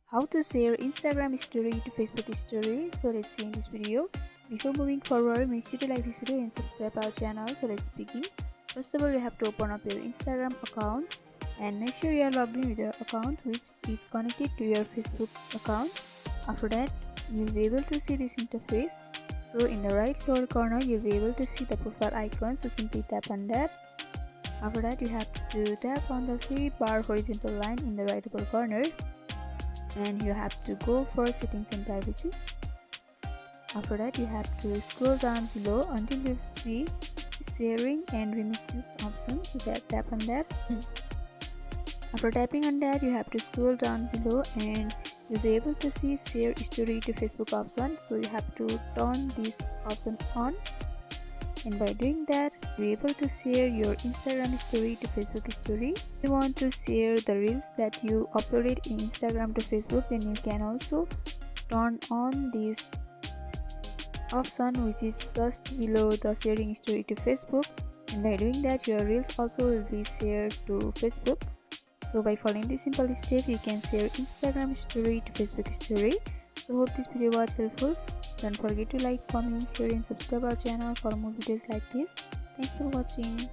How to share Instagram story to Facebook story. So let's see in this video. Before moving forward, make sure to like this video and subscribe our channel. So let's begin. First of all, you have to open up your Instagram account and make sure you are logged in with your account which is connected to your Facebook account. After that, you'll be able to see this interface. So in the right lower corner, you'll be able to see the profile icon. So simply tap on that. After that, you have to tap on the three bar horizontal line in the right upper corner. And you have to go for settings and privacy. After that, you have to scroll down below until you see sharing and remixes option. So tap on that. After tapping on that, you have to scroll down below and you'll be able to see share story to Facebook option. So you have to turn this option on, and by doing that, you'll be able to share your Instagram story to Facebook story. If you want to share the reels that you uploaded in Instagram to Facebook, then you can also turn on this option which is just below the sharing story to Facebook, and by doing that, your reels also will be shared to Facebook. So by following this simple step, you can share Instagram story to Facebook story. So hope this video was helpful. Don't forget to like, comment, share and subscribe our channel for more videos like this. Thanks for watching.